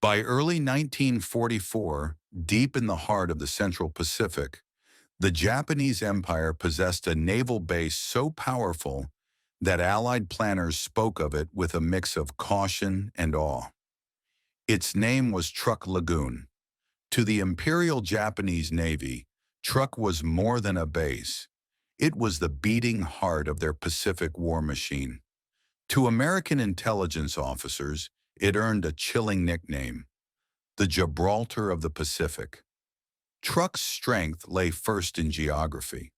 By early 1944, deep in the heart of the Central Pacific, the Japanese Empire possessed a naval base so powerful that Allied planners spoke of it with a mix of caution and awe. Its name was Truk Lagoon. To the Imperial Japanese Navy, Truk was more than a base. It was the beating heart of their Pacific war machine. To American intelligence officers, it earned a chilling nickname, the Gibraltar of the Pacific. Truk's strength lay first in geography.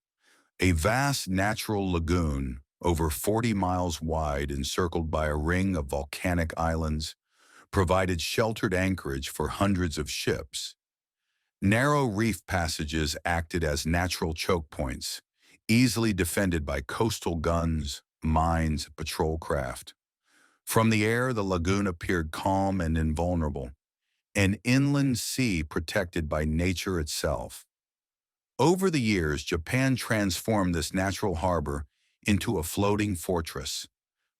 A vast natural lagoon, over 40 miles wide, encircled by a ring of volcanic islands, provided sheltered anchorage for hundreds of ships. Narrow reef passages acted as natural choke points, easily defended by coastal guns, mines, patrol craft. From the air, the lagoon appeared calm and invulnerable, an inland sea protected by nature itself. Over the years, Japan transformed this natural harbor into a floating fortress.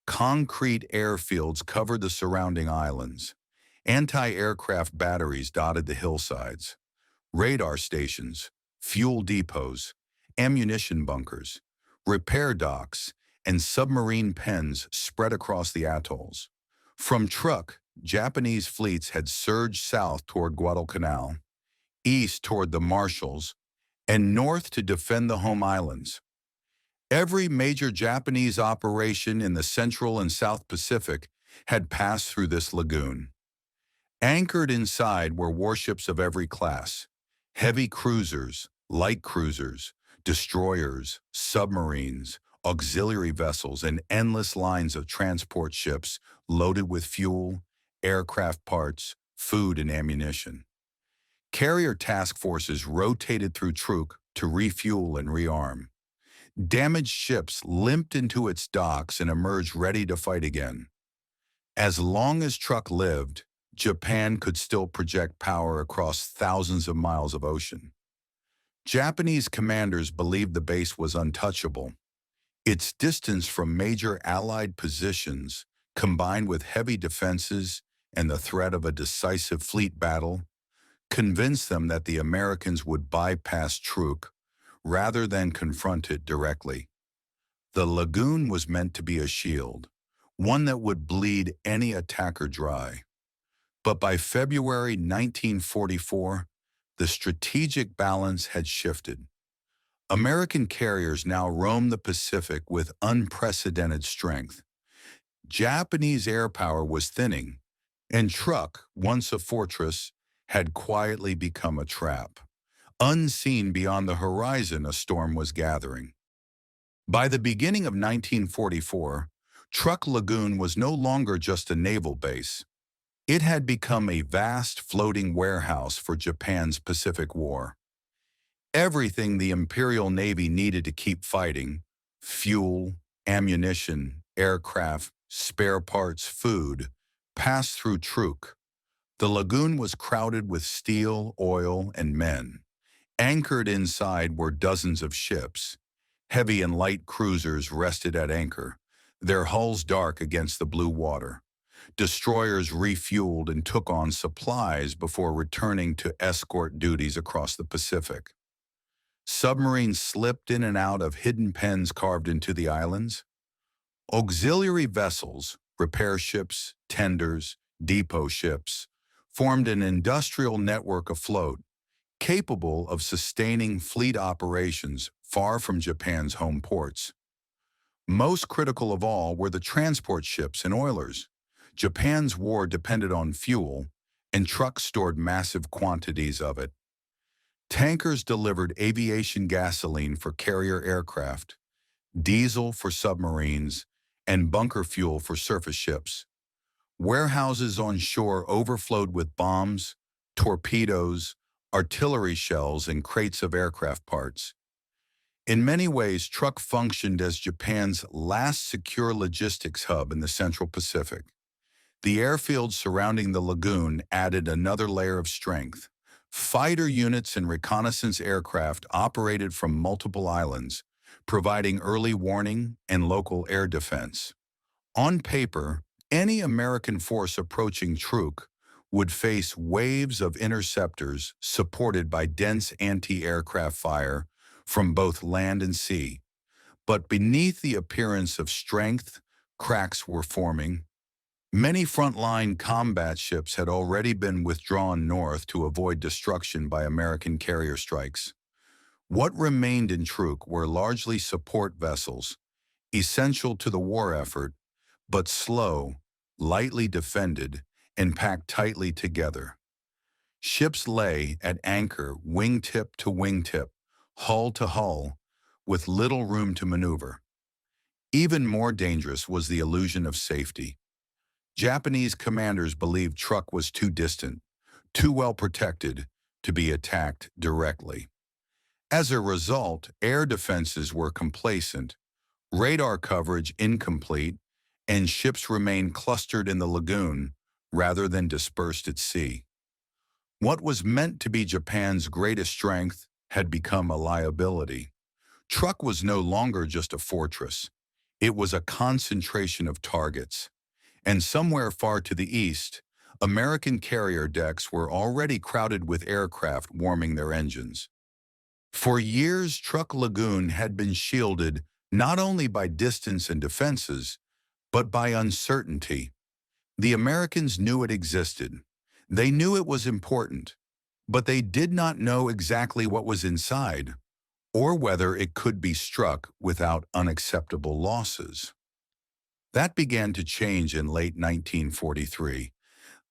Concrete airfields covered the surrounding islands. Anti-aircraft batteries dotted the hillsides. Radar stations, fuel depots, ammunition bunkers, repair docks, and submarine pens spread across the atolls. From Truk, Japanese fleets had surged south toward Guadalcanal, east toward the Marshalls, and north to defend the home islands. Every major Japanese operation in the Central and South Pacific had passed through this lagoon. Anchored inside were warships of every class: heavy cruisers, light cruisers, destroyers, submarines, auxiliary vessels, and endless lines of transport ships loaded with fuel, aircraft parts, food, and ammunition. Carrier task forces rotated through Truk to refuel and rearm. Damaged ships limped into its docks and emerged ready to fight again. As long as Truk lived, Japan could still project power across thousands of miles of ocean. Japanese commanders believed the base was untouchable. Its distance from major Allied positions, combined with heavy defenses and the threat of a decisive fleet battle, convinced them that the Americans would bypass Truk rather than confront it directly. The lagoon was meant to be a shield, one that would bleed any attacker dry. But by February 1944, the strategic balance had shifted. American carriers now roamed the Pacific with unprecedented strength. Japanese air power was thinning, and Truk, once a fortress, had quietly become a trap. Unseen beyond the horizon, a storm was gathering. By the beginning of 1944, Truk Lagoon was no longer just a naval base. It had become a vast floating warehouse for Japan's Pacific War. Everything the Imperial Navy needed to keep fighting — fuel, ammunition, aircraft, spare parts, food — passed through Truk. The lagoon was crowded with steel, oil, and men. Anchored inside were dozens of ships. Heavy and light cruisers rested at anchor, their hulls dark against the blue water. Destroyers refueled and took on supplies before returning to escort duties across the Pacific. Submarines slipped in and out of hidden pens carved into the islands. Auxiliary vessels, repair ships, tenders, depot ships, formed an industrial network afloat, capable of sustaining fleet operations far from Japan's home ports. Most critical of all were the transport ships and oilers. Japan's war depended on fuel, and trucks stored massive quantities of it. Tankers delivered aviation gasoline for carrier aircraft, diesel for submarines, and bunker fuel for surface ships. Warehouses on shore overflowed with bombs, torpedoes, artillery shells, and crates of aircraft parts. In many ways, Truk functioned as Japan's last secure logistics hub in the Central Pacific. The airfields surrounding the lagoon added another layer of strength. Fighter units and reconnaissance aircraft operated from multiple islands, providing early warning and local air defense. On paper, any American force approaching Truk would face waves of interceptors supported by dense anti-aircraft fire from both land and sea. But beneath the appearance of strength, cracks were forming. Many frontline combat ships had already been withdrawn north to avoid destruction by American carrier strikes. What remained in Truk were largely support vessels, essential to the war effort, but slow, lightly defended, and packed tightly together. Ships lay at anchor wingtip to wingtip, hull to hull, with little room to maneuver. Even more dangerous was the illusion of safety. Japanese commanders believed Truk was too distant, too well protected, to be attacked directly. As a result, air defenses were complacent, radar coverage incomplete, and ships remained clustered in the lagoon rather than dispersed at sea. What was meant to be Japan's greatest strength had become a liability. Truk was no longer just a fortress. It was a concentration of targets. And somewhere far to the east, American carrier decks were already crowded with aircraft warming their engines. For years, Truk Lagoon had been shielded not only by distance and defenses, but by uncertainty. The Americans knew it existed. They knew it was important, but they did not know exactly what was inside, or whether it could be struck without unacceptable losses. That began to change in late 1943.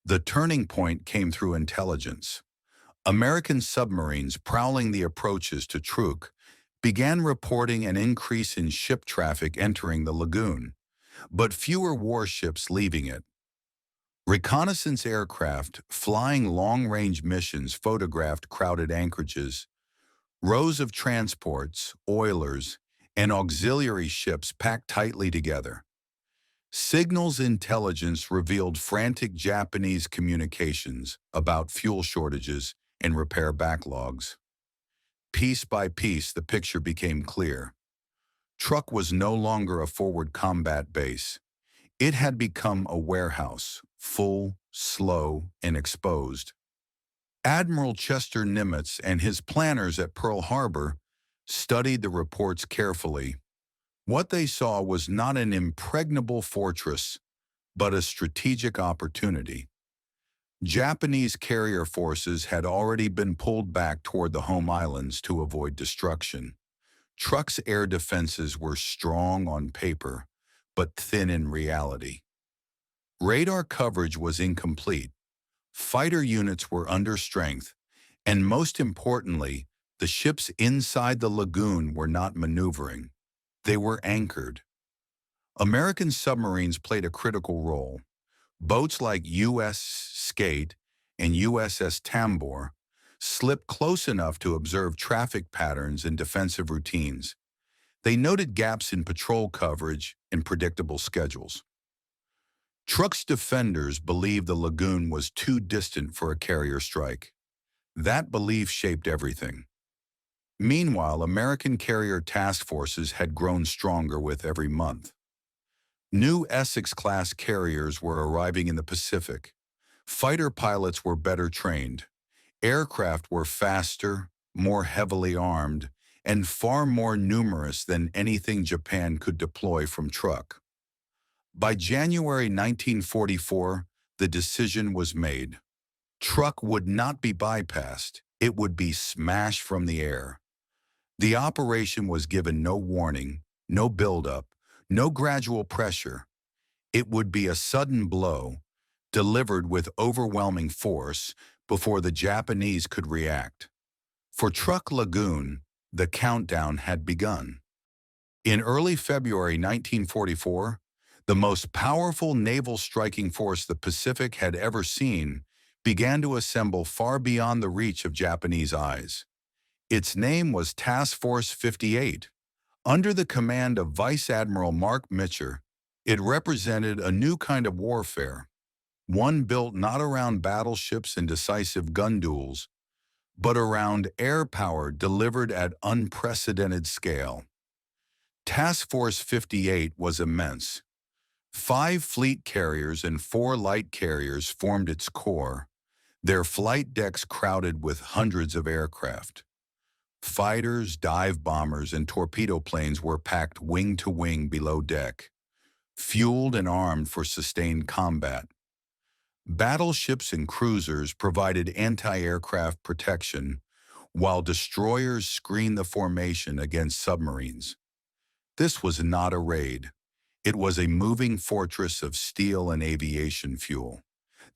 The turning point came through intelligence. American submarines prowling the approaches to Truk began reporting an increase in ship traffic entering the lagoon, but fewer warships leaving it. Reconnaissance aircraft flying long-range missions photographed crowded anchorages. Rows of transports, oilers, and auxiliary ships packed tightly together. Signals intelligence revealed frantic Japanese communications about fuel shortages and repair backlogs. Piece by piece, the picture became clear. Truk was no longer a forward combat base. It had become a warehouse, full, slow, and exposed. Admiral Chester Nimitz and his planners at Pearl Harbor studied the reports carefully. What they saw was not an impregnable fortress, but a strategic opportunity. Japanese carrier forces had already been pulled back toward the home islands to avoid destruction. Truk's air defenses were strong on paper, but thin in reality. Radar coverage was incomplete. Fighter units were under strength, and most importantly, the ships inside the lagoon were not maneuvering. They were anchored. American submarines played a critical role. Boats like U.S. Skate and USS Tambor slipped close enough to observe traffic patterns and defensive routines. They noted gaps in patrol coverage and predictable schedules. Truk's defenders believed the lagoon was too distant for a carrier strike. That belief shaped everything. Meanwhile, American carrier task forces had grown stronger with every month. New Essex-class carriers were arriving in the Pacific. Fighter pilots were better trained. Aircraft were faster, more heavily armed, and far more numerous than anything Japan could deploy from Truk. By January 1944, the decision was made. Truk would not be bypassed. It would be smashed from the air. The operation was given no warning, no buildup, no gradual pressure. It would be a sudden blow, delivered with overwhelming force before the Japanese could react. For Truk Lagoon, the countdown had begun. In early February 1944, the most powerful naval striking force the Pacific had ever seen began to assemble far beyond the reach of Japanese eyes. Its name was Task Force 58. Under the command of Vice Admiral Mark Mitcher, it represented a new kind of warfare, one built not around battleships and decisive gun duels, but around air power delivered at unprecedented scale. Task Force 58 was immense. 5 fleet carriers and 4 light carriers formed its core. their flight decks crowded with hundreds of aircraft. Fighters, dive bombers, and torpedo planes were packed wing to wing below deck, fueled and armed for sustained combat. Battleships and cruisers provided anti-aircraft protection, while destroyers screened the formation against submarines. This was not a raid. It was a moving fortress of steel and aviation fuel.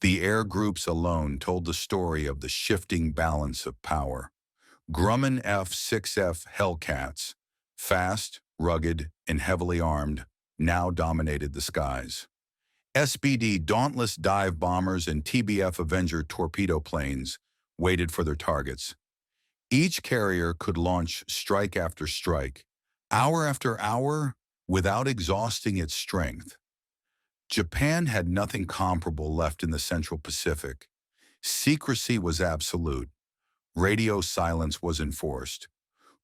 The air groups alone told the story of the shifting balance of power. Grumman F-6F Hellcats, fast, rugged, and heavily armed, now dominated the skies. SBD Dauntless dive bombers and TBF Avenger torpedo planes waited for their targets. Each carrier could launch strike after strike, hour after hour, without exhausting its strength. Japan had nothing comparable left in the Central Pacific. Secrecy was absolute. Radio silence was enforced.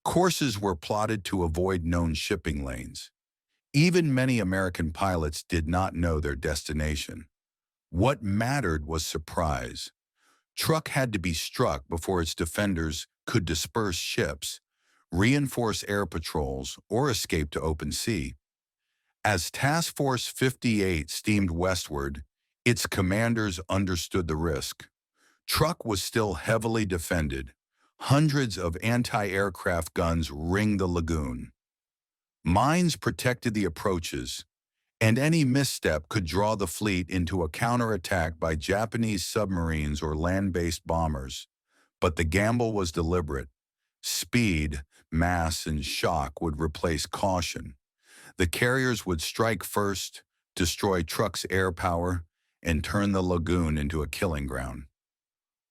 Courses were plotted to avoid known shipping lanes. Even many American pilots did not know their destination. What mattered was surprise. Truk had to be struck before its defenders could disperse ships, reinforce air patrols, or escape to open sea. As Task Force 58 steamed westward, its commanders understood the risk. Truk was still heavily defended. Hundreds of anti-aircraft guns ringed the lagoon. Mines protected the approaches, and any misstep could draw the fleet into a counterattack by Japanese submarines or land-based bombers. But the gamble was deliberate. Speed, mass, and shock would replace caution. The carriers would strike first, destroy Truk's air power, and turn the lagoon into a killing ground.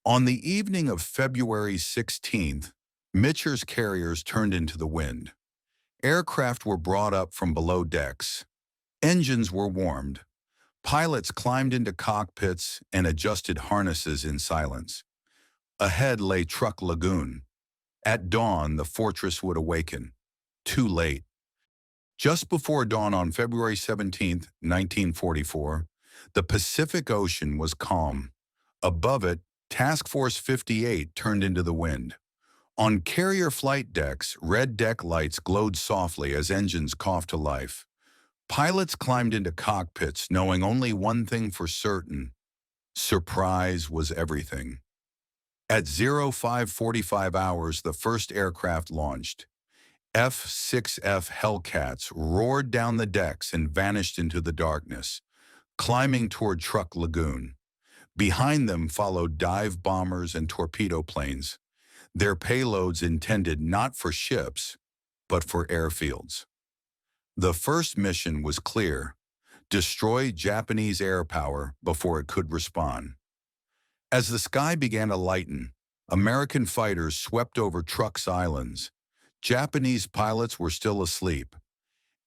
On the evening of February 16th, Mitcher's carriers turned into the wind. Aircraft were brought up from below decks. Engines were warmed. Pilots climbed into cockpits and adjusted harnesses in silence. Ahead lay Truk Lagoon. At dawn, the fortress would awaken. Too late. Just before dawn on February 17, 1944, the Pacific Ocean was calm. Above it, Task Force 58 turned into the wind. On carrier flight decks, red deck lights glowed softly as engines coughed to life. Pilots climbed into cockpits knowing only one thing for certain: surprise was everything. At 05:45 hours, the first aircraft launched. F-6F Hellcats roared down the decks and vanished into the darkness, climbing toward Truk Lagoon. Behind them followed dive bombers and torpedo planes, their payloads intended not for ships, but for airfields. The first mission was clear: destroy Japanese air power before it could respond. As the sky began to lighten, American fighters swept over Truk's islands. Japanese pilots were still asleep.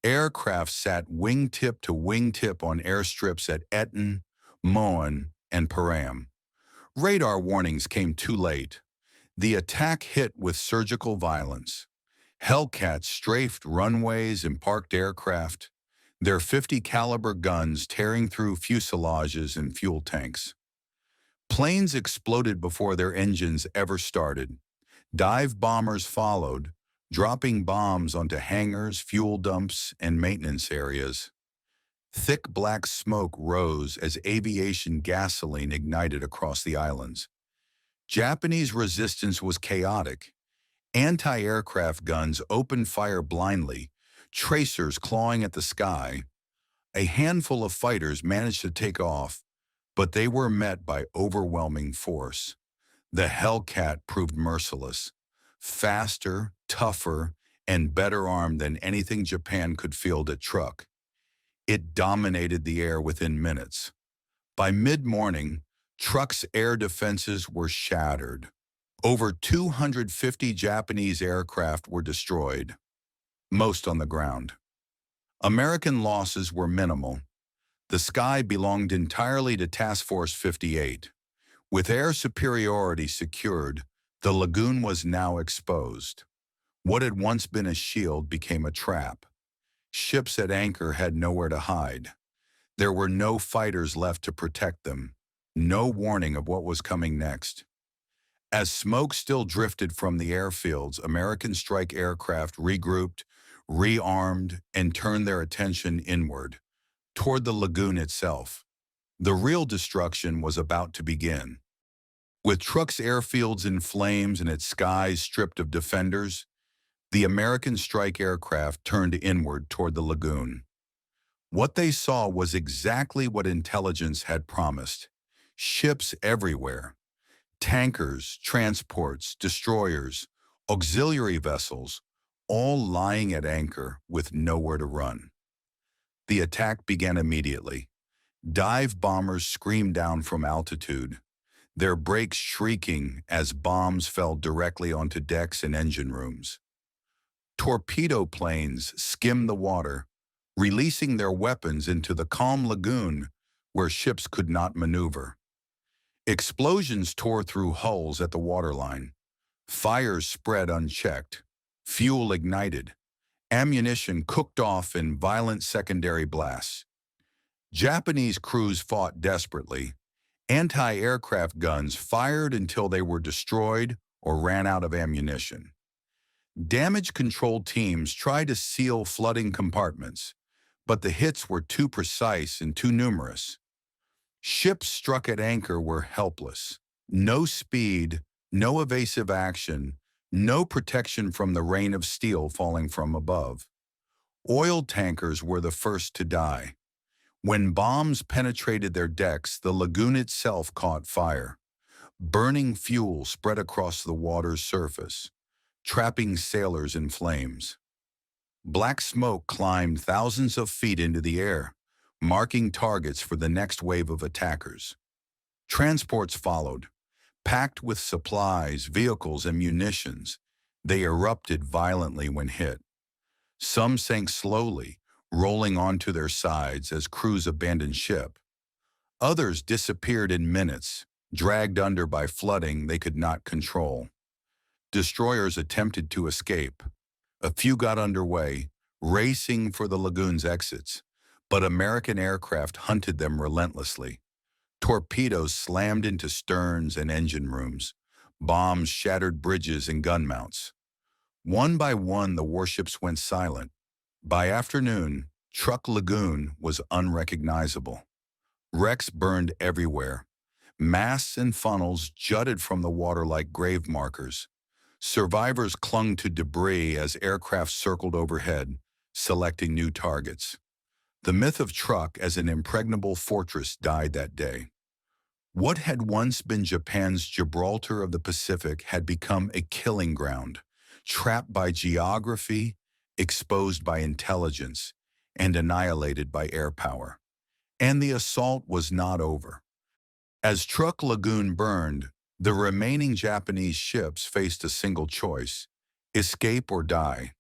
Aircraft sat wingtip to wingtip on airstrips at Eton, Moen, and Param. Radar warnings came too late. The attack hit with surgical violence. Hellcats strafed runways and parked aircraft, their .50 caliber guns tearing through fuselages and fuel tanks. Planes exploded before their engines ever started. Dive bombers followed, dropping bombs onto hangars, fuel dumps, and maintenance areas. Thick black smoke rose as aviation gasoline ignited across the islands. Japanese resistance was chaotic. Anti-aircraft guns opened fire blindly, tracers clawing at the sky. A handful of fighters managed to take off, but they were met by overwhelming force. The Hellcat proved merciless, faster, tougher, and better armed than anything Japan could field at Truk. It dominated the air within minutes. By mid-morning, Truk's air defenses were shattered. Over 250 Japanese aircraft were destroyed, most on the ground. American losses were minimal. The sky belonged entirely to Task Force 58. With air superiority secured, the lagoon was now exposed. What had once been a shield became a trap. Ships at anchor had nowhere to hide. There were no fighters left to protect them. no warning of what was coming next. As smoke still drifted from the airfields, American strike aircraft regrouped, rearmed, and turned their attention inward, toward the lagoon itself. The real destruction was about to begin. With Truk's airfields in flames and its skies stripped of defenders, the American strike aircraft turned inward toward the lagoon. What they saw was exactly what intelligence had promised. Ships everywhere. Tankers, transports, destroyers, auxiliary vessels, all lying at anchor with nowhere to run. The attack began immediately. Dive bombers screamed down from altitude, their brakes shrieking as bombs fell directly onto decks and engine rooms. Torpedo planes skimmed the water, releasing their weapons into the calm lagoon where ships could not maneuver. Explosions tore through hulls at the waterline. Fires spread unchecked. Fuel ignited. Ammunition cooked off in violent secondary blasts. Japanese crews fought desperately. Anti-aircraft guns fired until they were destroyed or ran out of ammunition. Damage control teams tried to seal flooding compartments, but the hits were too precise and too numerous. Ships struck at anchor were helpless. No speed, no evasive action, no protection from the rain of steel falling from above. Oil tankers were the first to die. When bombs penetrated their decks, the lagoon itself caught fire. Burning fuel spread across the water's surface, trapping sailors in flames. Black smoke climbed thousands of feet into the air, marking targets for the next wave of attackers. Transports followed, packed with supplies, vehicles, and munitions. They erupted violently when hit. Some sank slowly, rolling onto their sides as crews abandoned ship. Others disappeared in minutes, dragged under by flooding they could not control. Destroyers attempted to escape. A few got underway, racing for the lagoon's exits, but American aircraft hunted them relentlessly. Torpedoes slammed into sterns and engine rooms. Bombs shattered bridges and gun mounts. One by one, the warships went silent. By afternoon, Truk Lagoon was unrecognizable. Wrecks burned everywhere. Masts and funnels jutted from the water like grave markers. Survivors clung to debris as aircraft circled overhead, selecting new targets. The myth of Truk as an impregnable fortress died that day. What had once been Japan's Gibraltar of the Pacific had become a killing ground, trapped by geography, exposed by intelligence, and annihilated by air power. And the assault was not over. As Truk Lagoon burned, the remaining Japanese ships faced a single choice: escape or die.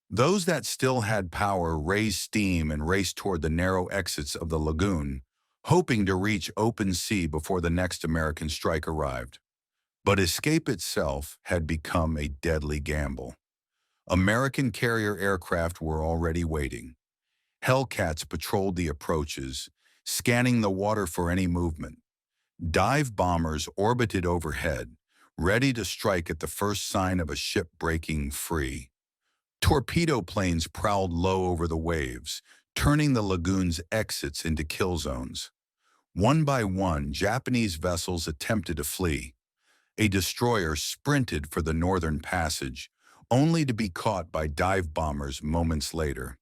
Those that still had power raised steam and raced toward the narrow exits of the lagoon, hoping to reach open sea before the next American strike arrived. But escape itself had become a deadly gamble. American carrier aircraft were already waiting. Hellcats patrolled the approaches, scanning the water for any movement. Dive bombers orbited overhead, ready to strike at the first sign of a ship breaking free. Torpedo planes prowled low over the waves, turning the lagoon's exits into kill zones. One by one, Japanese vessels attempted to flee. A destroyer sprinted for the northern passage, only to be caught by dive bombers moments later.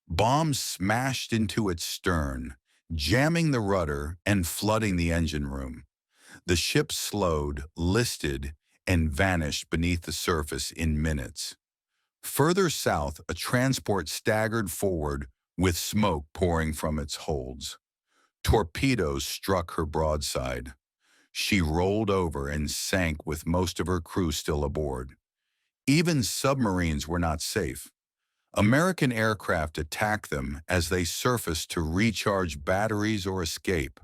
Bombs smashed into its stern, jamming the rudder and flooding the engine room. The ship slowed, listed, and vanished beneath the surface in minutes. Further south, a transport staggered forward with smoke pouring from its holds. Torpedoes struck her broadside. She rolled over and sank with most of her crew still aboard. Even submarines were not safe. American aircraft attacked them as they surfaced to recharge batteries or escape.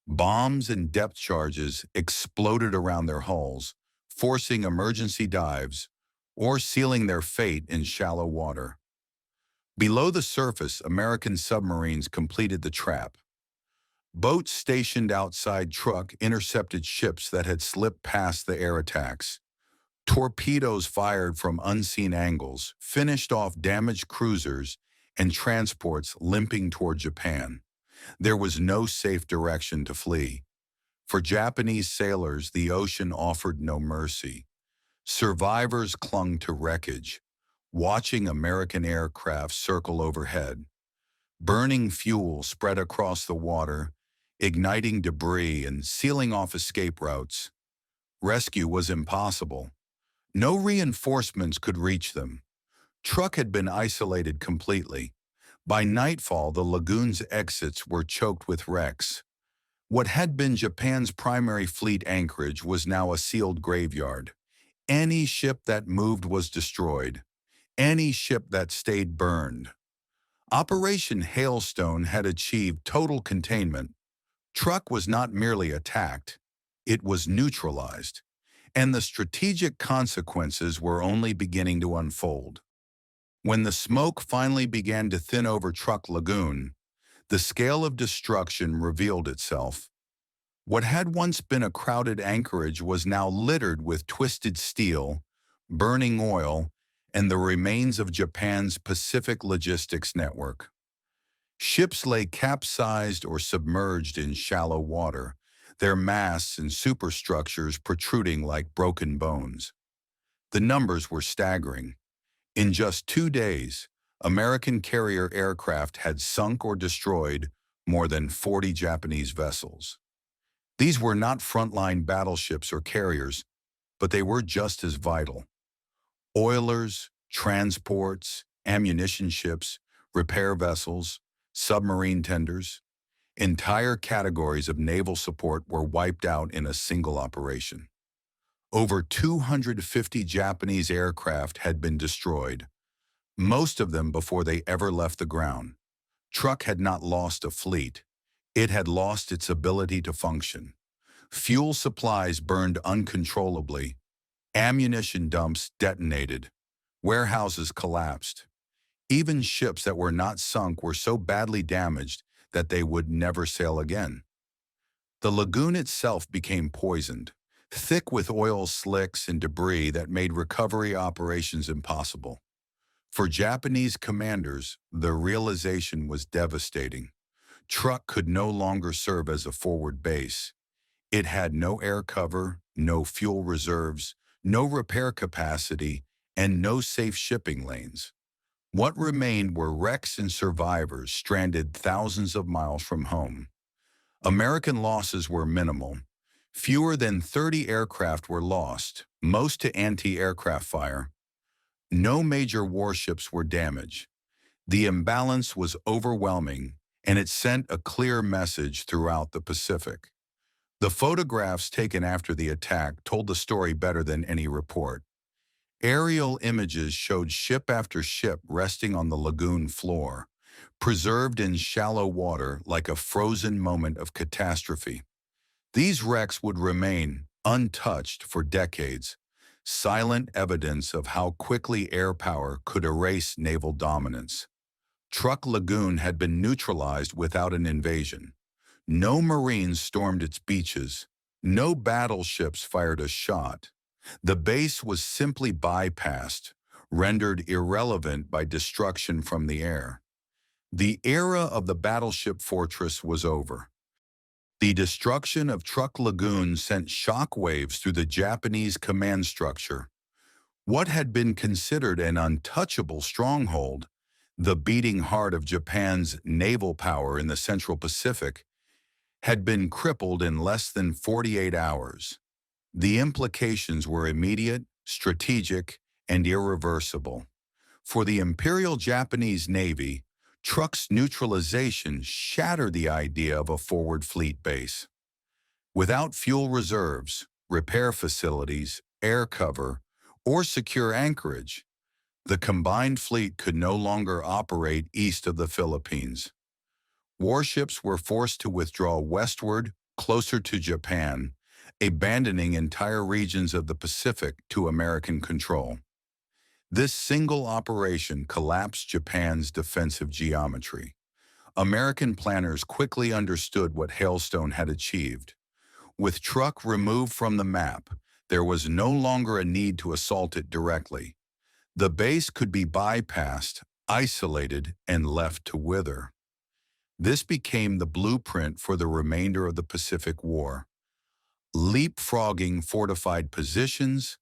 Bombs and depth charges exploded around their hulls, forcing emergency dives or sealing their fate in shallow water. Below the surface, American submarines completed the trap. Boats stationed outside Truk intercepted ships that had slipped past the air attacks. Torpedoes fired from unseen angles finished off damaged cruisers and transports limping toward Japan. There was no safe direction to flee. For Japanese sailors, the ocean offered no mercy. Survivors clung to wreckage, watching American aircraft circle overhead. Burning fuel spread across the water, igniting debris and sealing off escape routes. Rescue was impossible. No reinforcements could reach them. Truk had been isolated completely. By nightfall, the lagoon's exits were choked with wrecks. What had been Japan's primary fleet anchorage was now a sealed graveyard. Any ship that moved was destroyed. Any ship that stayed burned. Operation Hailstone had achieved total containment. Truk was not merely attacked, it was neutralized, and the strategic consequences were only beginning to unfold. When the smoke finally began to thin over Truk Lagoon, the scale of destruction revealed itself. What had once been a crowded anchorage was now littered with twisted steel, burning oil, and the remains of Japan's Pacific logistics network. Ships lay capsized or submerged in shallow water, their masts and superstructures protruding like broken bones. The numbers were staggering. In just 2 days, American carrier aircraft had sunk or destroyed more than 40 Japanese vessels. These were not frontline battleships or carriers, but they were just as vital. Oilers, transports, ammunition ships, repair vessels, submarine tenders, entire categories of naval support were wiped out in a single operation. Over 250 Japanese aircraft had been destroyed, most of them before they ever left the ground. Truk had not lost a fleet. It had lost its ability to function. Fuel supplies burned uncontrollably. Ammunition dumps detonated. Warehouses collapsed. Even ships that were not sunk were so badly damaged that they would never sail again. The lagoon itself became poisoned, thick with oil slicks and debris that made recovery operations impossible. For Japanese commanders, the realization was devastating. Truk could no longer serve as a forward base. It had no air cover, no fuel reserves, no repair capacity, and no safe shipping lanes. What remained were wrecks and survivors stranded thousands of miles from home. American losses were minimal. Fewer than 30 aircraft were lost, most to anti-aircraft fire. No major warships were damaged. The imbalance was overwhelming, and it sent a clear message throughout the Pacific. The photographs taken after the attack told the story better than any report. Aerial images showed ship after ship resting on the lagoon floor, preserved in shallow water like a frozen moment of catastrophe. These wrecks would remain untouched for decades, silent evidence of how quickly air power could erase naval dominance. Truk Lagoon had been neutralized without an invasion. No Marines stormed its beaches. No battleships fired a shot. The base was simply bypassed, rendered irrelevant by destruction from the air. The era of the battleship fortress was over. The destruction of Truk Lagoon sent shockwaves through the Japanese command structure. What had been considered an untouchable stronghold, the beating heart of Japan's naval power in the Central Pacific, had been crippled in less than 48 hours. The implications were immediate, strategic, and irreversible. For the Imperial Japanese Navy, Truk's neutralization shattered the idea of a forward fleet base. Without fuel reserves, repair facilities, air cover, or secure anchorage, the combined fleet could no longer operate east of the Philippines. Warships were forced to withdraw westward, closer to Japan, abandoning entire regions of the Pacific to American control. This single operation collapsed Japan's defensive geometry. American planners quickly understood what Hailstone had achieved. With Truk removed from the map, there was no longer a need to assault it directly. The base could be bypassed, isolated, and left to wither. This became the blueprint for the remainder of the Pacific War. Leapfrogging fortified positions,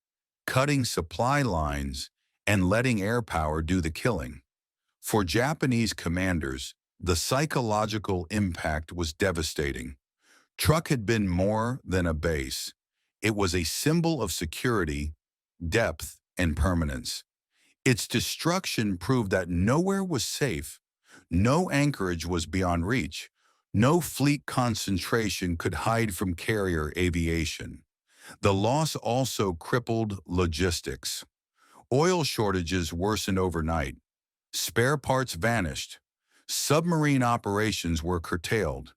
cutting supply lines, and letting air power do the killing. For Japanese commanders, the psychological impact was devastating. Truk had been more than a base. It was a symbol of security, depth, and permanence. Its destruction proved that nowhere was safe, no anchorage was beyond reach, no fleet concentration could hide from carrier aviation. The loss also crippled logistics. Oil shortages worsened overnight. Spare parts vanished. Submarine operations were curtailed.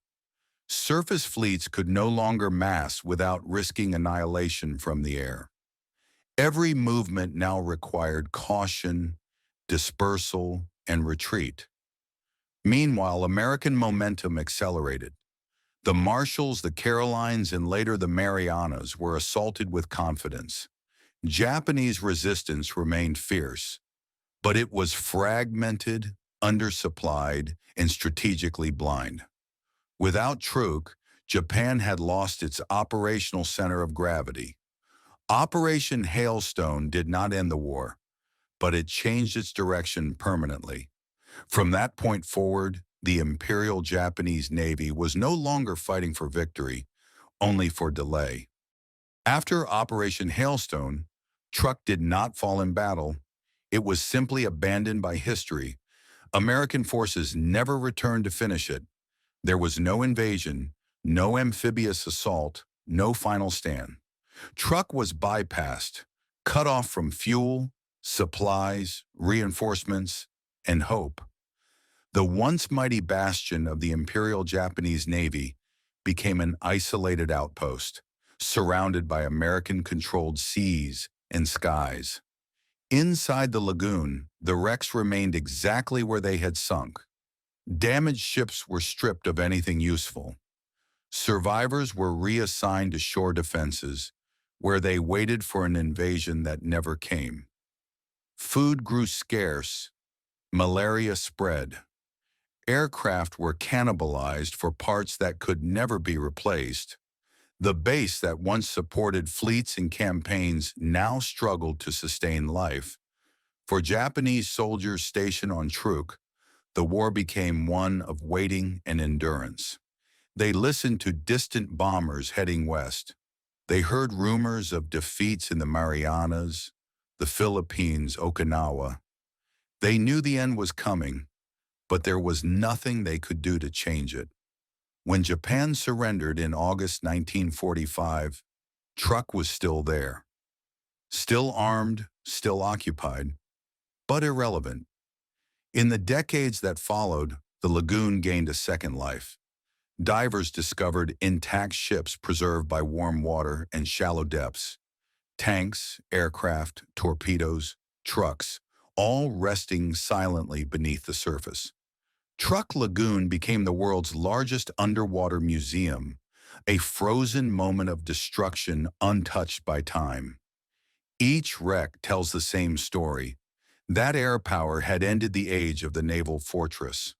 Surface fleets could no longer mass without risking annihilation from the air. Every movement now required caution, dispersal, and retreat. Meanwhile, American momentum accelerated. The Marshalls, the Carolines, and later the Marianas were assaulted with confidence. Japanese resistance remained fierce, but it was fragmented, undersupplied, and strategically blind. Without Truk, Japan had lost its operational center of gravity. Operation Hailstone did not end the war, but it changed its direction permanently. From that point forward, the Imperial Japanese Navy was no longer fighting for victory, only for delay. After Operation Hailstone, Truk did not fall in battle. It was simply abandoned by history. American forces never returned to finish it. There was no invasion, no amphibious assault, no final stand. Truk was bypassed, cut off from fuel, supplies, reinforcements, and hope. The once mighty bastion of the Imperial Japanese Navy became an isolated outpost, surrounded by American-controlled seas and skies. Inside the lagoon, the wrecks remained exactly where they had sunk. Damaged ships were stripped of anything useful. Survivors were reassigned to shore defenses, where they waited for an invasion that never came. Food grew scarce. Malaria spread. Aircraft were cannibalized for parts that could never be replaced. The base that once supported fleets and campaigns now struggled to sustain life. For Japanese soldiers stationed on Truk, the war became one of waiting and endurance. They listened to distant bombers heading west. They heard rumors of defeats in the Marianas, the Philippines, Okinawa. They knew the end was coming, but there was nothing they could do to change it. When Japan surrendered in August 1945, Truk was still there. Still armed, still occupied, but irrelevant. In the decades that followed, the lagoon gained a second life. Divers discovered intact ships preserved by warm water and shallow depths. Tanks, aircraft, torpedoes, trucks, all resting silently beneath the surface. Truk Lagoon became the world's largest underwater museum, a frozen moment of destruction untouched by time. Each wreck tells the same story. That air power had ended the age of the naval fortress.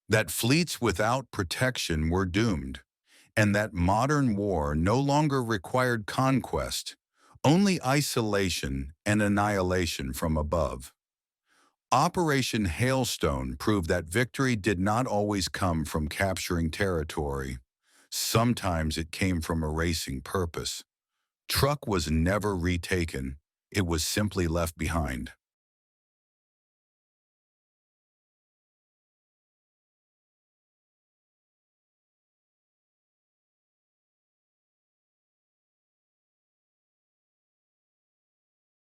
That fleets without protection were doomed, and that modern war no longer required conquest, only isolation and annihilation from above. Operation Hailstone proved that victory did not always come from capturing territory. Sometimes it came from erasing purpose. Truk was never retaken, it was simply left behind.